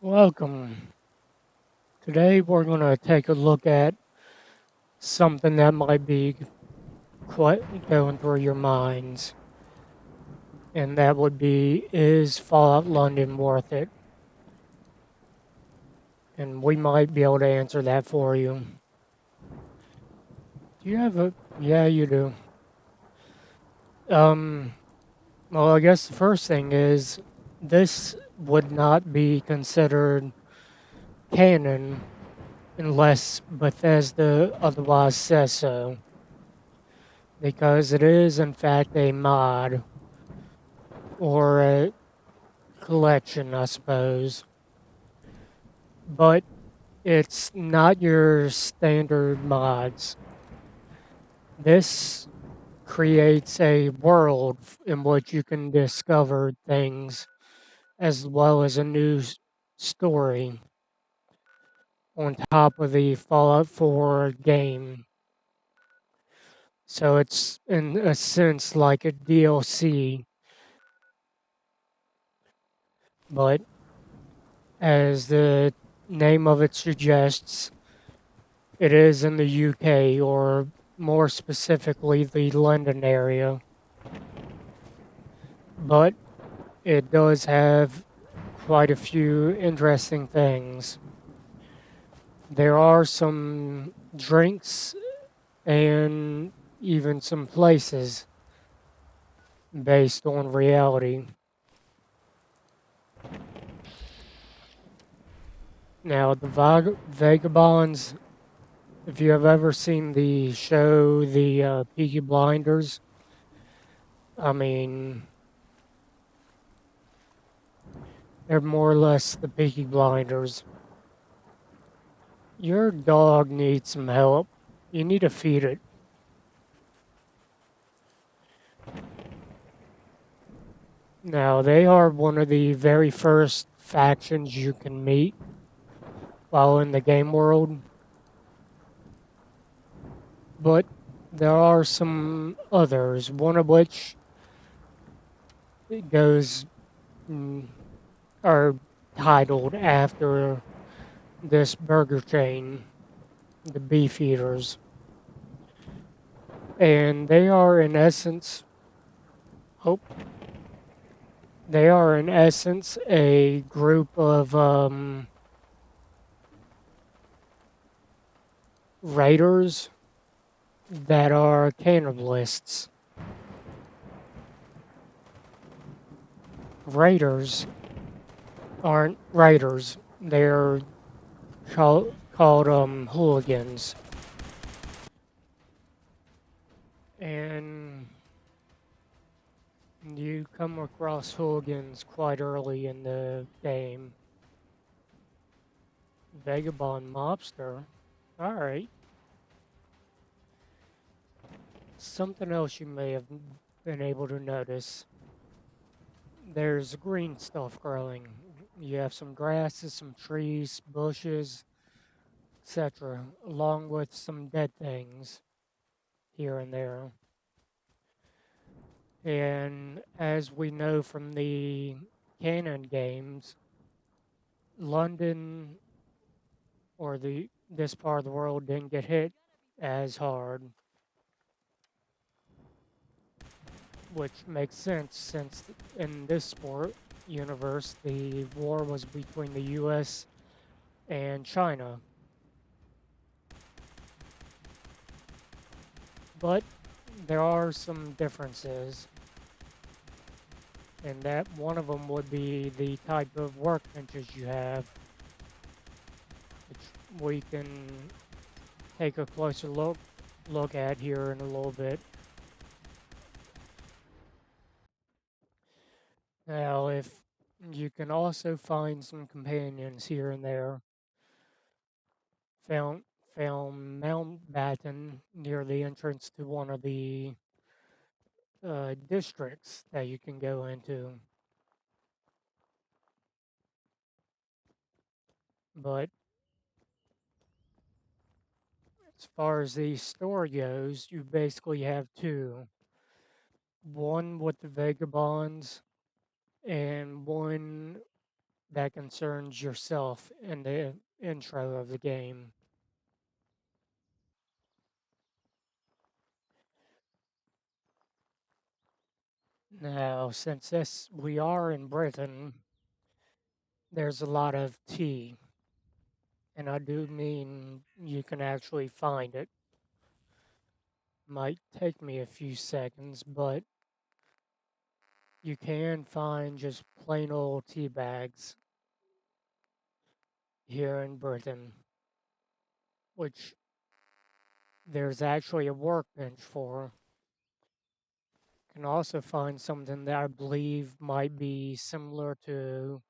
Welcome. Today we're going to take a look at something that might be quite going through your minds, and that would be, is Fallout London worth it? And we might be able to answer that for you. Do you have a? Yeah, you do. Um, well, I guess the first thing is this would not be considered canon unless Bethesda otherwise says so, because it is in fact a mod or a collection, I suppose, but it's not your standard mods. This creates a world in which you can discover things as well as a new story on top of the Fallout 4 game. So it's in a sense like a DLC, but as the name of it suggests, it is in the UK, or more specifically, the London area. But it does have quite a few interesting things. There are some drinks and even some places based on reality. Now, the Vagabonds, if you have ever seen the show, the Peaky Blinders, I mean, they're more or less the Peaky Blinders. Your dog needs some help. You need to feed it. Now, they are one of the very first factions you can meet while in the game world, but there are some others, one of which goes mm, are titled after this burger chain, the Beef Eaters, and they are in essence, hope they are in essence a group of raiders that are cannibalists. Raiders aren't raiders; they're called hooligans, and you come across hooligans quite early in the game. Vagabond mobster. All right. Something else you may have been able to notice. There's green stuff growing. You have some grasses, some trees, bushes, etc., along with some dead things here and there. And as we know from the canon games, London or the this part of the world didn't get hit as hard, which makes sense since in this sport universe the war was between the U.S. and China. But there are some differences, and that one of them would be the type of workbenches you have, which we can take a closer look at here in a little bit. Now, if you can also find some companions here and there, found found Mountbatten near the entrance to one of the districts that you can go into. But as far as the story goes, you basically have two. One with the vagabonds and one that concerns yourself in the intro of the game. Now, since we are in Britain, there's a lot of tea, and I do mean you can actually find it. Might take me a few seconds, but you can find just plain old tea bags here in Britain, which there's actually a workbench for. Can also find something that I believe might be similar to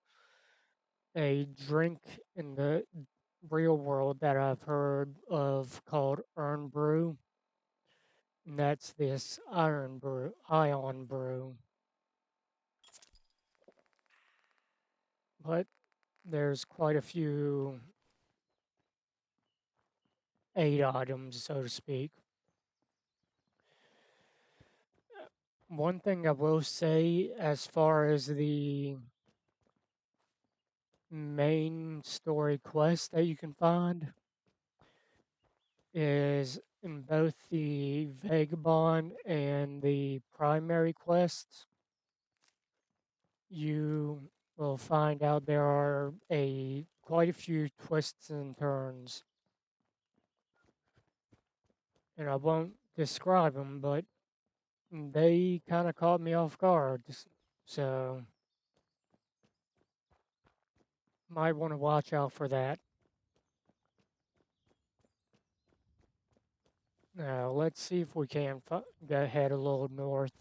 a drink in the real world that I've heard of called Urn Brew. And that's this ion brew. But there's quite a few aid items, so to speak. One thing I will say as far as the main story quest that you can find is in both the Vagabond and the primary quests, you will find out there are quite a few twists and turns. And I won't describe them, but they kind of caught me off guard. So might want to watch out for that. Now, let's see if we can go ahead a little north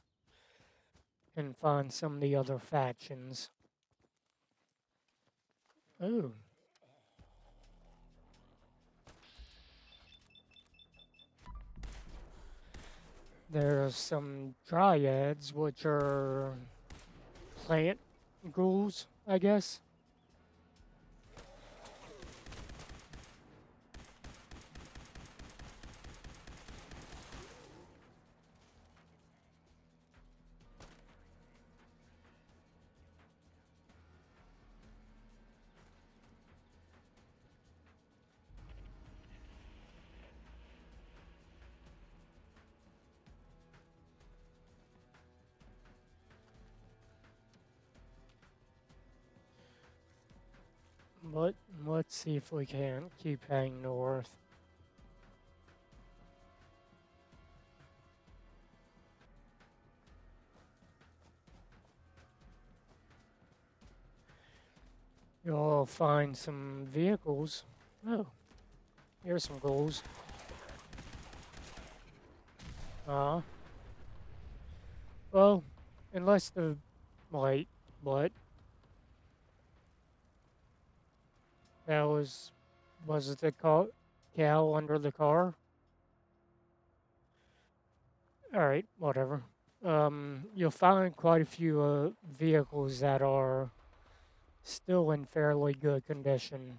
and find some of the other factions. Ooh, there's some dryads, which are plant ghouls, I guess. But let's see if we can keep heading north. You'll find some vehicles. Oh, here's some ghouls. Uh, well, unless the wait, what? That was it the cow under the car? All right, whatever. You'll find quite a few vehicles that are still in fairly good condition.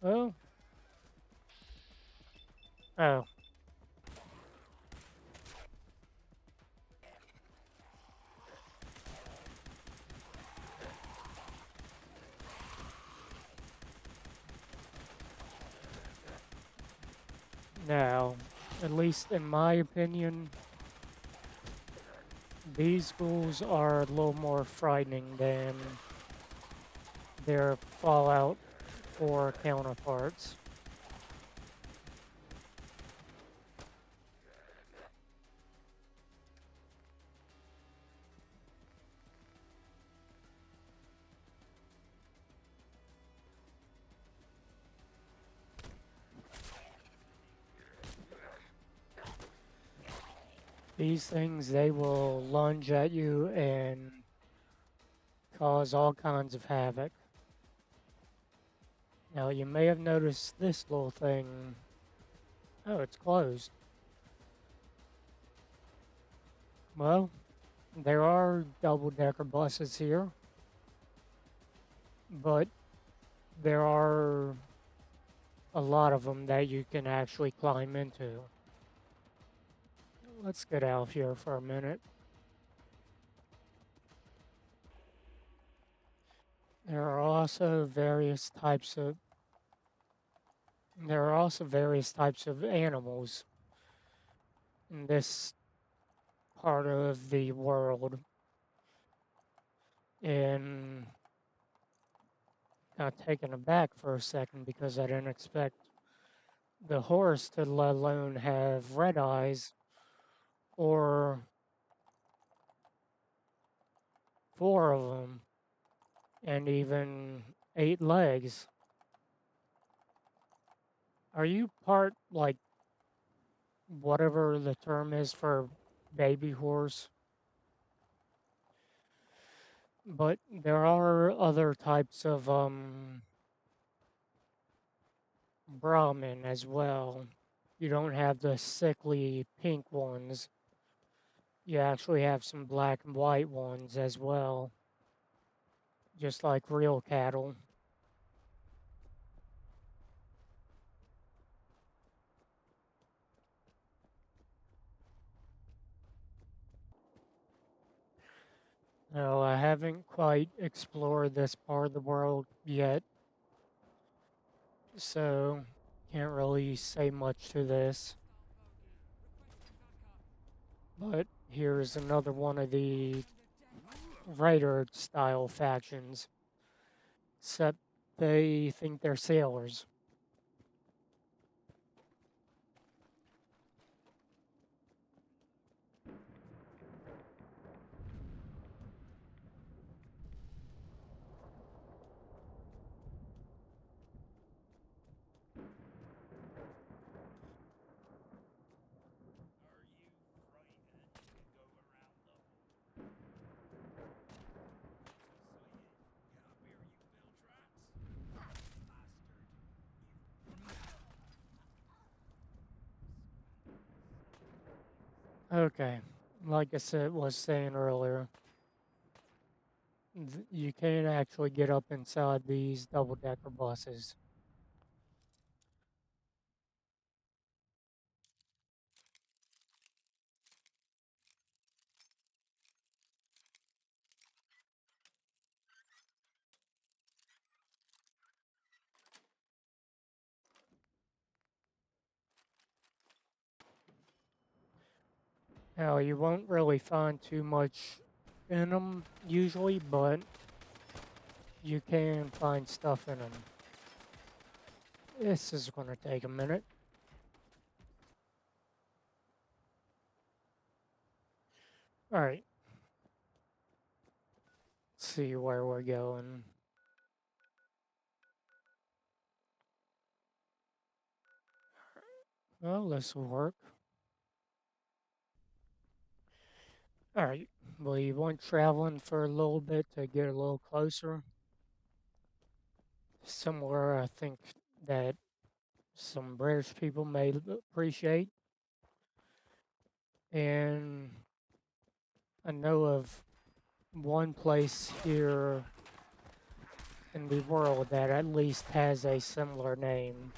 Well, oh, now, at least in my opinion, these ghouls are a little more frightening than their Fallout 4 counterparts. These things, they will lunge at you and cause all kinds of havoc. Now, you may have noticed this little thing. Oh, it's closed. Well, there are double-decker buses here, but there are a lot of them that you can actually climb into. Let's get out of here for a minute. There are also various types of animals in this part of the world, and got taken aback for a second because I didn't expect the horse to let alone have red eyes or four of them and even 8 legs. Are you part, like, whatever the term is for baby horse? But there are other types of Brahmin as well. You don't have the sickly pink ones. You actually have some black and white ones as well, just like real cattle. No, I haven't quite explored this part of the world yet, so can't really say much to this. But here's another one of the Raider style factions, except they think they're sailors. Okay, like I said, was saying earlier, you can't actually get up inside these double-decker buses. Now, you won't really find too much in them usually, but you can find stuff in them. This is going to take a minute. All right, let's see where we're going. Well, this will work. All right, we went traveling for a little bit to get a little closer. Somewhere I think that some British people may appreciate. And I know of one place here in the world that at least has a similar name.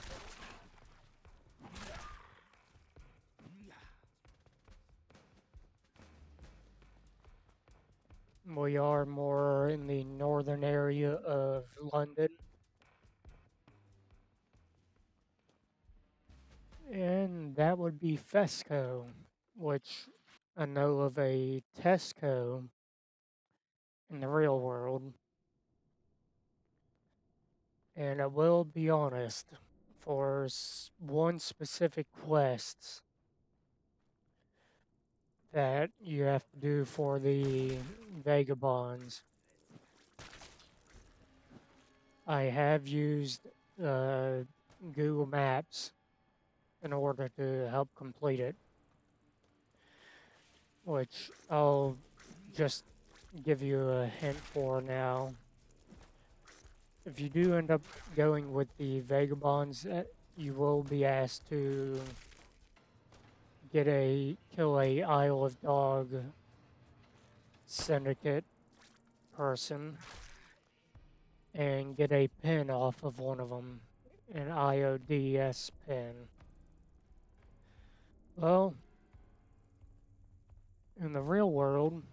We are more in the northern area of London. And that would be Fesco, which I know of a Tesco in the real world. And I will be honest, for one specific quest that you have to do for the Vagabonds, I have used uh, Google Maps in order to help complete it, which I'll just give you a hint for now. If you do end up going with the Vagabonds, you will be asked to kill a Isle of Dog syndicate person, and get a pin off of one of them, an IODS pin. Well, in the real world,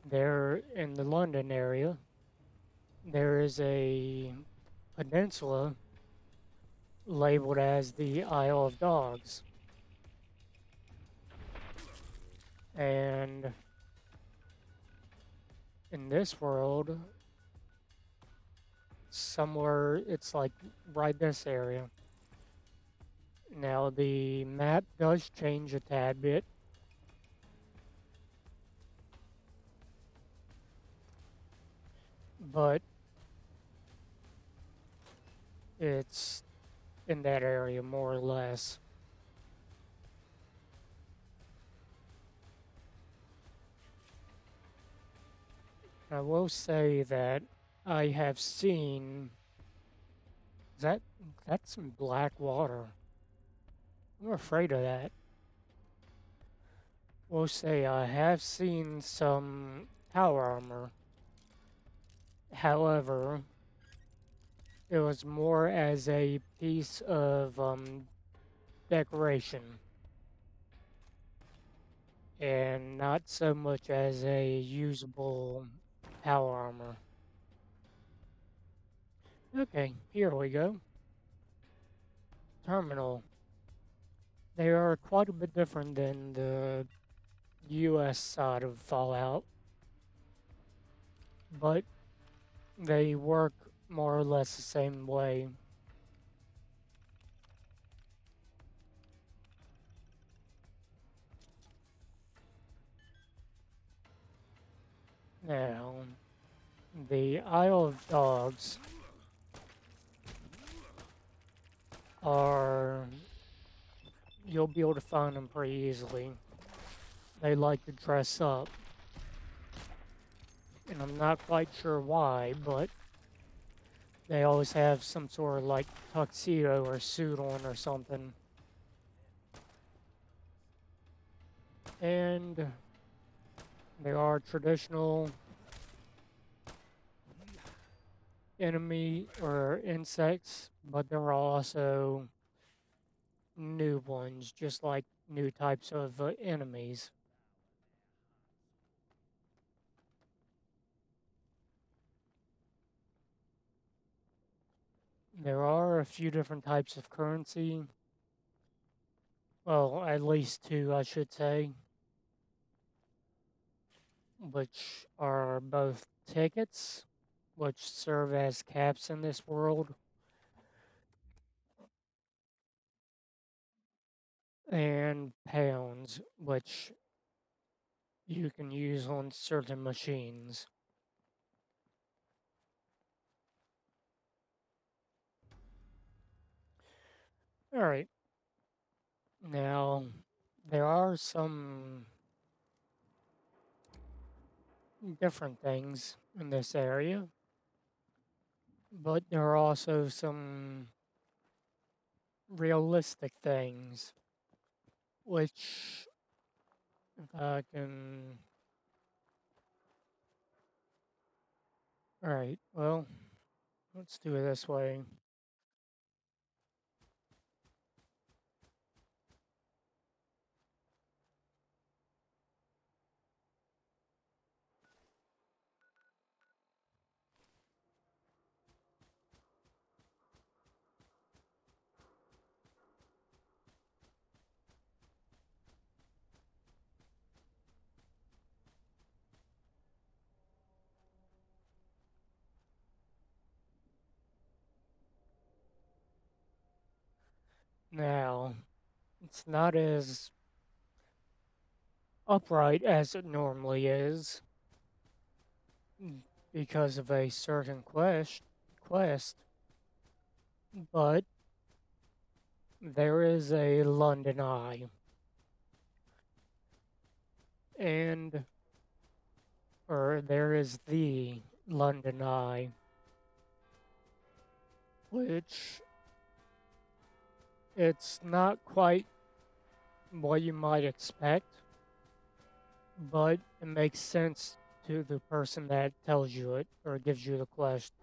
there in the London area, there is a peninsula labeled as the Isle of Dogs. And in this world, somewhere it's like right this area. Now the map does change a tad bit, but it's in that area more or less. I will say that I have seen that that's some black water. I'm afraid of that. We'll say I have seen some power armor. However, it was more as a piece of decoration and not so much as a usable power armor. Okay, here we go. Terminal. They are quite a bit different than the US side of Fallout, but they work more or less the same way. Now, the Isle of Dogs are, you'll be able to find them pretty easily. They like to dress up, and I'm not quite sure why, but they always have some sort of like tuxedo or suit on or something. And there are traditional enemy or insects, but there are also new ones, just like new types of enemies. There are a few different types of currency. Well, at least two, I should say, which are both tickets, which serve as caps in this world, and pounds, which you can use on certain machines. All right. Now, there are some different things in this area, but there are also some realistic things, which, if I can. All right, well, let's do it this way. Now, it's not as upright as it normally is because of a certain quest, but there is a London Eye, and or there is the London Eye, which it's not quite what you might expect, but it makes sense to the person that tells you it or gives you the quest.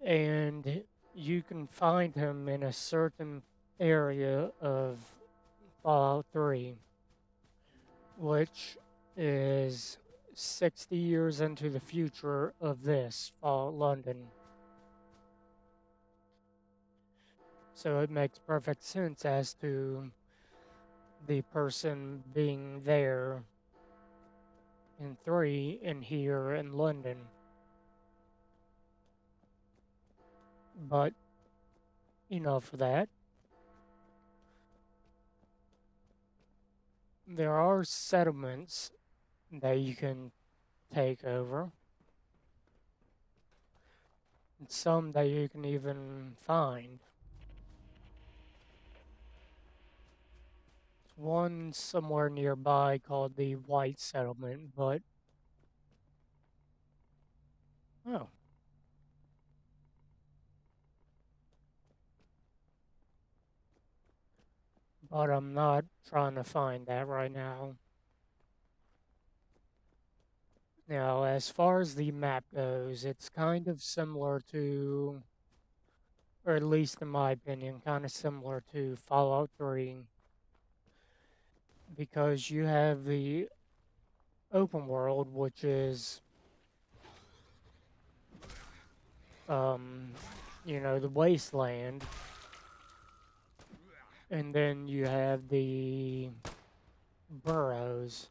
And you can find him in a certain area of Fallout 3, which is 60 years into the future of this Fallout London. So it makes perfect sense as to the person being there in 3 and here in London. But enough of that. There are settlements that you can take over, and some that you can even find. One somewhere nearby called the White Settlement, oh, but I'm not trying to find that right now. Now, as far as the map goes, it's kind of similar to, or at least in my opinion, kind of similar to Fallout 3 because you have the open world, which is, um, the wasteland, and then you have the burrows,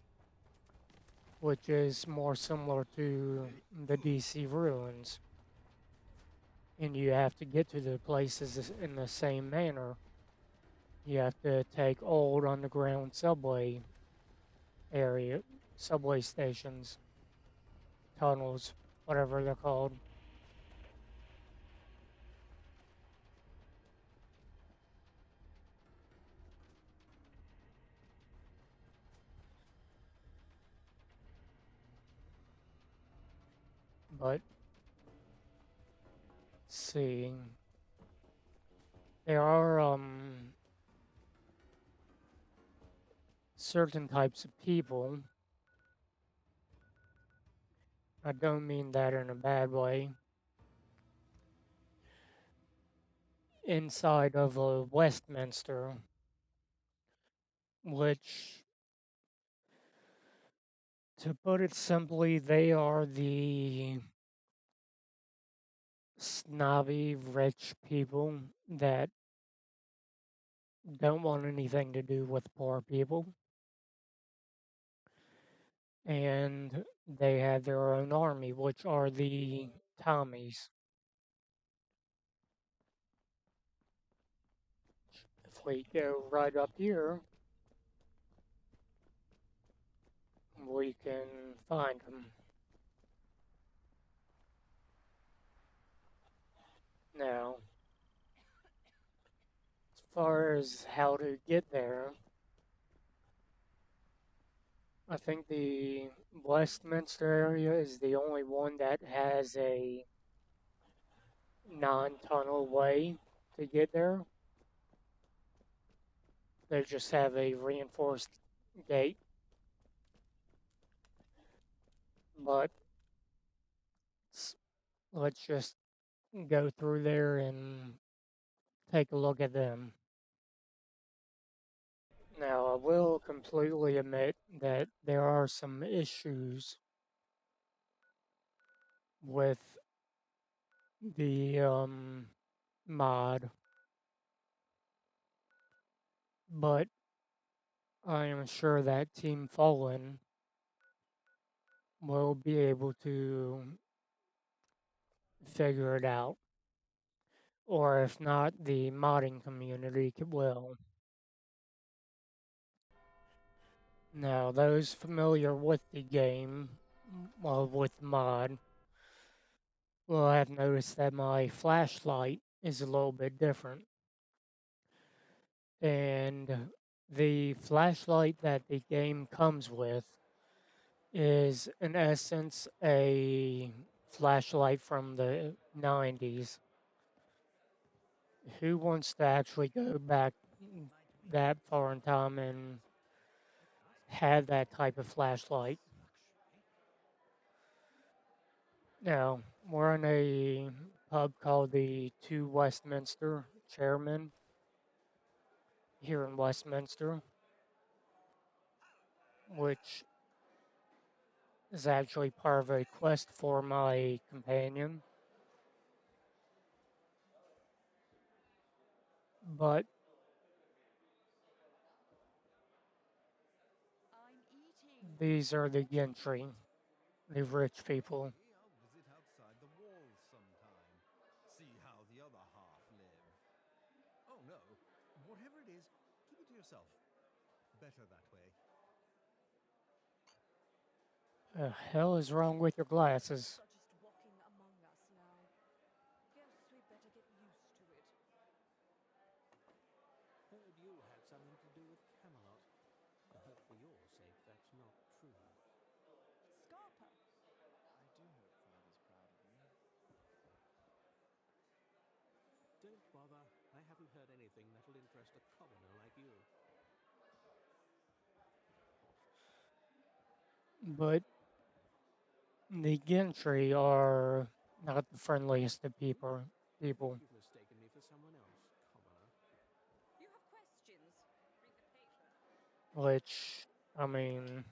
which is more similar to the DC ruins. And you have to get to the places in the same manner. You have to take old underground area, subway stations, tunnels, whatever they're called. But see, there are certain types of people. I don't mean that in a bad way. Inside of a Westminster, which, to put it simply, they are the snobby, rich people that don't want anything to do with poor people. And they have their own army, which are the Tommies. If we go right up here, we can find them. Now, as far as how to get there, I think the Westminster area is the only one that has a non-tunnel way to get there. They just have a reinforced gate. But let's just go through there and take a look at them. Now, I will completely admit that there are some issues with the mod, but I am sure that Team Fallen will be able to figure it out. Or if not, the modding community will. Now, those familiar with the game, well, with the mod, will have noticed that my flashlight is a little bit different. And the flashlight that the game comes with is, in essence, a flashlight from the 90s. Who wants to actually go back that far in time and have that type of flashlight? Now, we're in a pub called the Two Westminster Chairman here in Westminster, which is actually part of a quest for my companion. But these are the gentry, the rich people. Maybe I'll visit outside the walls sometime. See how the other half live. Oh no, whatever it is, keep it to yourself. Better that way. The hell is wrong with your glasses? Just walking among us now. Guess we better get used to it. Heard you had something to do with Camelot. I hope for your sake that's not true. Scarpa! I do hope Father's proud of me. Don't bother. I haven't heard anything that'll interest a commoner like you. But the gentry are not the friendliest of people. You've mistaken me for someone else, commoner. You have questions? Read the paper. Which, I mean,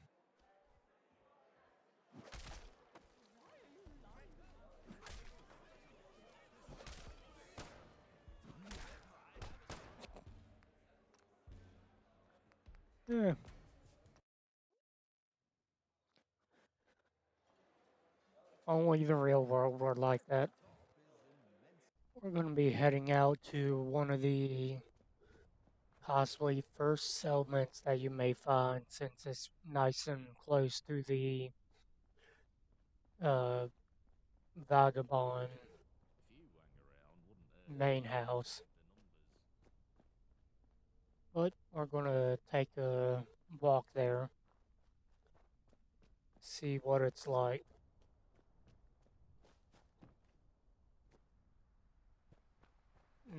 eh. Only the real world were like that. We're going to be heading out to one of the possibly first settlements that you may find since it's nice and close to the uh, Vagabond main house. But we're going to take a walk there, see what it's like.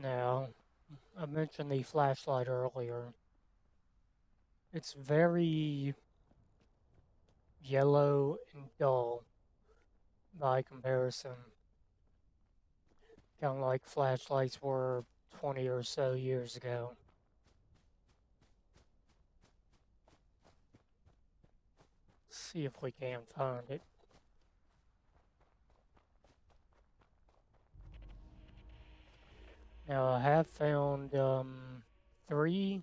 Now, I mentioned the flashlight earlier. It's very yellow and dull by comparison. Kind of like flashlights were 20 or so years ago. See if we can find it. Now I have found 3,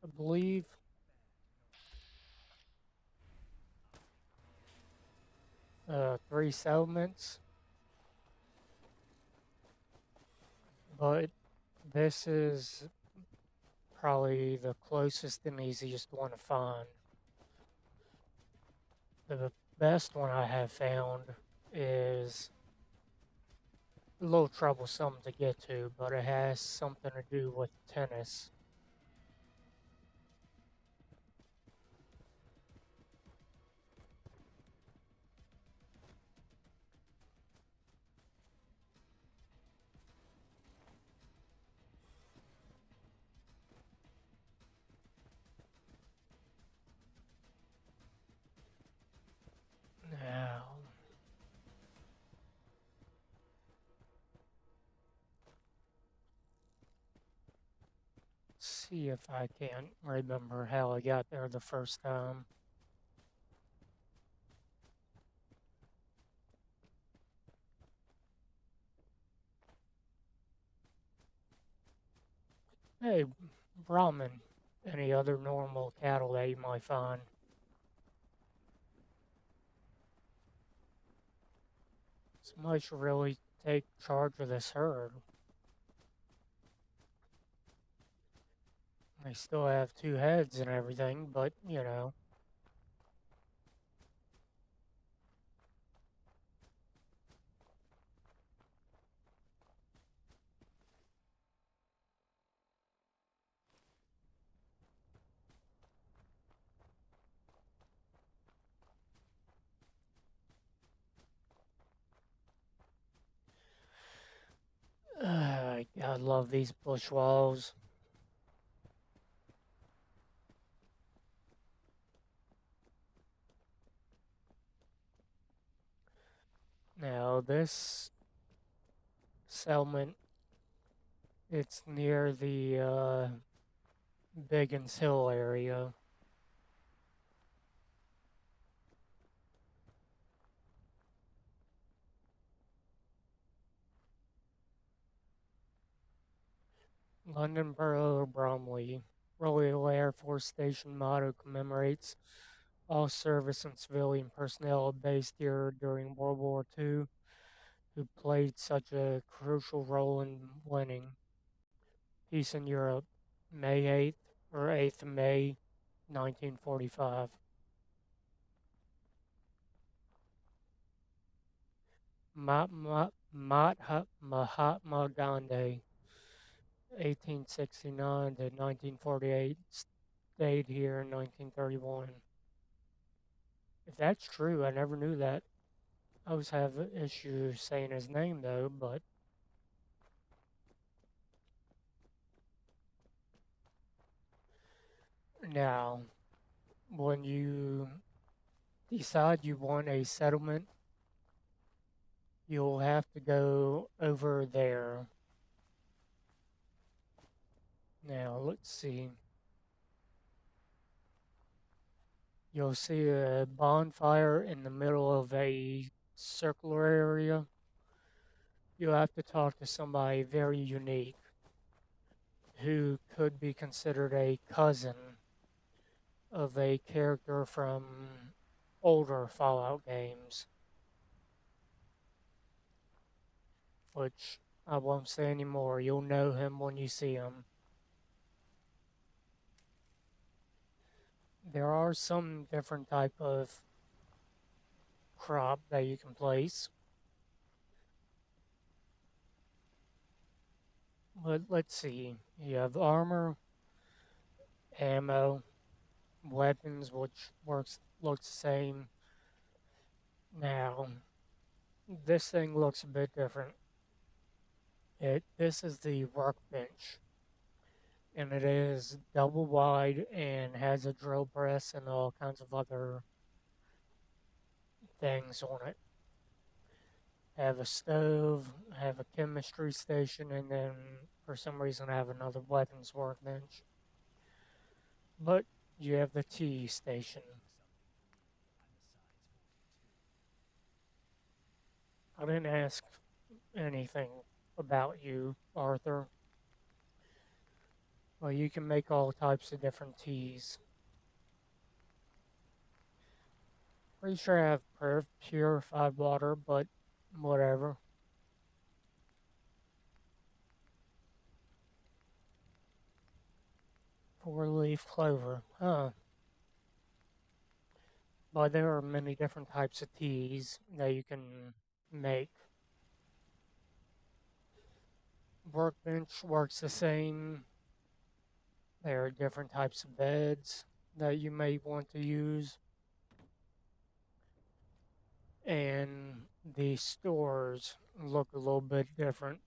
I believe. Three settlements, but this is probably the closest and easiest one to find. The best one I have found is a little troublesome to get to, but it has something to do with tennis. Now, see if I can remember how I got there the first time. Hey, Brahmin, any other normal cattle that you might find? Somebody should really take charge of this herd. They still have 2 heads and everything, but, you know. I love these bush walls. Now, this settlement, it's near the Biggins Hill area. London Borough of Bromley. Royal Air Force Station motto commemorates all service and civilian personnel based here during World War II who played such a crucial role in winning peace in Europe, May 8th or 8th of May 1945. Mahatma Gandhi, 1869 to 1948, stayed here in 1931. If that's true, I never knew that. I always have issues saying his name though, but now when you decide you want a settlement, you'll have to go over there. Now, let's see. You'll see a bonfire in the middle of a circular area. You'll have to talk to somebody very unique who could be considered a cousin of a character from older Fallout games, which I won't say anymore. You'll know him when you see him. There are some different type of crop that you can place. But let's see. You have armor, ammo, weapons, which looks the same. Now, this thing looks a bit different. This is the workbench, and it is double wide and has a drill press and all kinds of other things on it. Have a stove, have a chemistry station, and then for some reason I have another weapons workbench. But you have the tea station. I didn't ask anything about you, Arthur. Well, you can make all types of different teas. Pretty sure I have purified water, but whatever. Four-leaf clover, huh? But there are many different types of teas that you can make. Workbench works the same. There are different types of beds that you may want to use. And the stores look a little bit different.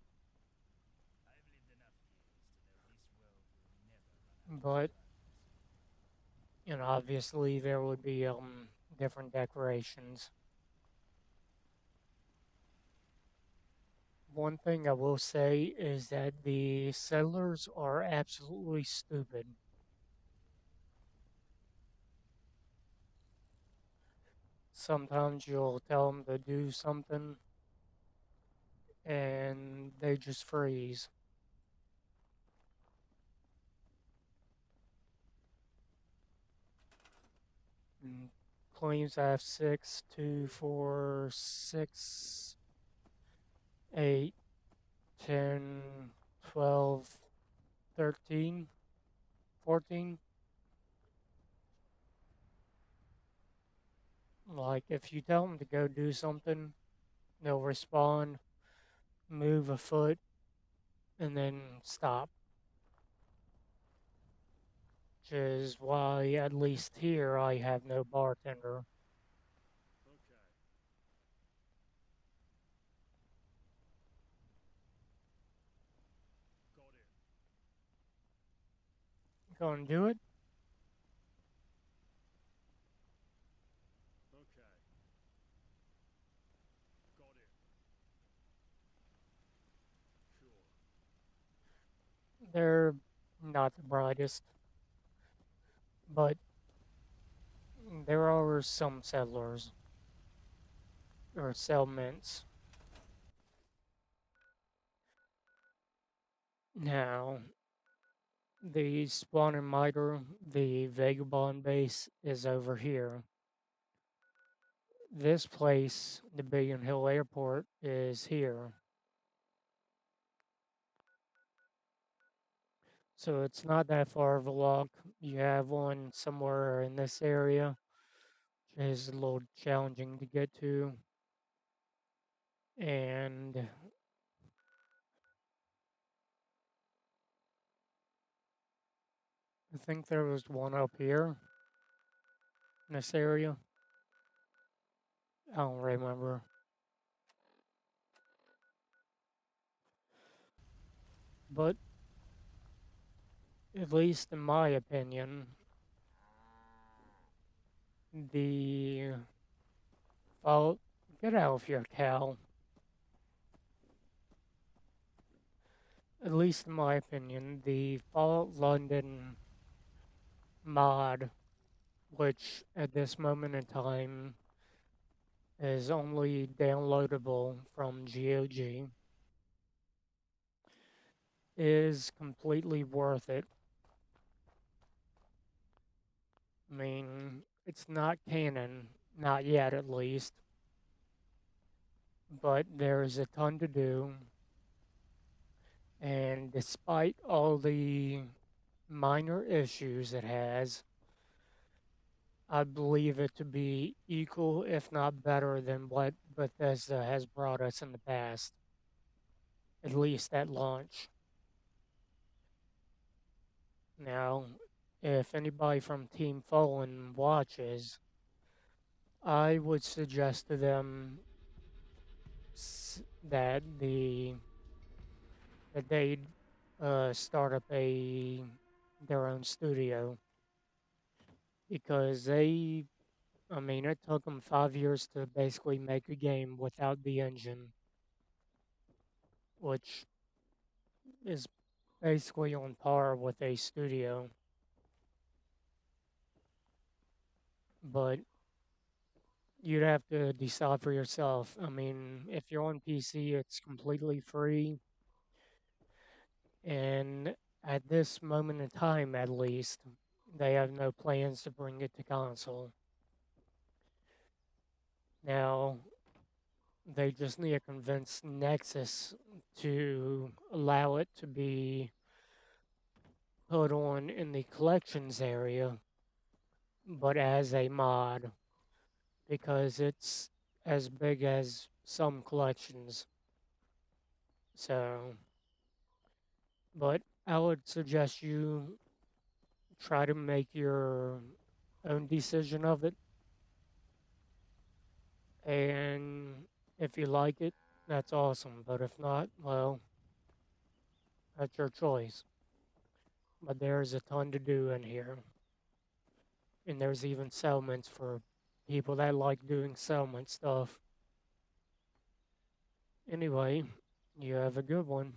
But, obviously there would be different decorations. One thing I will say is that the settlers are absolutely stupid. Sometimes you'll tell them to do something and they just freeze. And claims I have 6, 2, 4, 6, 8, 10, 12, 13, 14. Like, if you tell them to go do something, they'll respond, move a foot, and then stop. Which is why, at least here, I have no bartender. Gonna do it? They're not the brightest, but there are some settlers or settlements. Now, the spawner miter, the vagabond base, is over here. This place, the Billion Hill Airport, is here. So it's not that far of a walk. You have one somewhere in this area, which is a little challenging to get to. And I think there was one up here in this area. I don't remember. But at least in my opinion, the fault. Get out of here, Cal. At least in my opinion, the Fallout London mod, which at this moment in time is only downloadable from GOG, is completely worth it. I mean, it's not canon, not yet at least, but there's a ton to do. And despite all the minor issues it has, I believe it to be equal, if not better, than what Bethesda has brought us in the past, at least at launch. Now, if anybody from Team Fallen watches, I would suggest to them that they start up their own studio because I mean, it took them 5 years to basically make a game without the engine, which is basically on par with a studio. But you'd have to decide for yourself. I mean, if you're on PC, it's completely free. And at this moment in time, at least, they have no plans to bring it to console. Now, they just need to convince Nexus to allow it to be put on in the collections area, but as a mod, because it's as big as some collections. So, but I would suggest you try to make your own decision of it. And if you like it, that's awesome. But if not, well, that's your choice. But there's a ton to do in here. And there's even settlements for people that like doing settlement stuff. Anyway, you have a good one.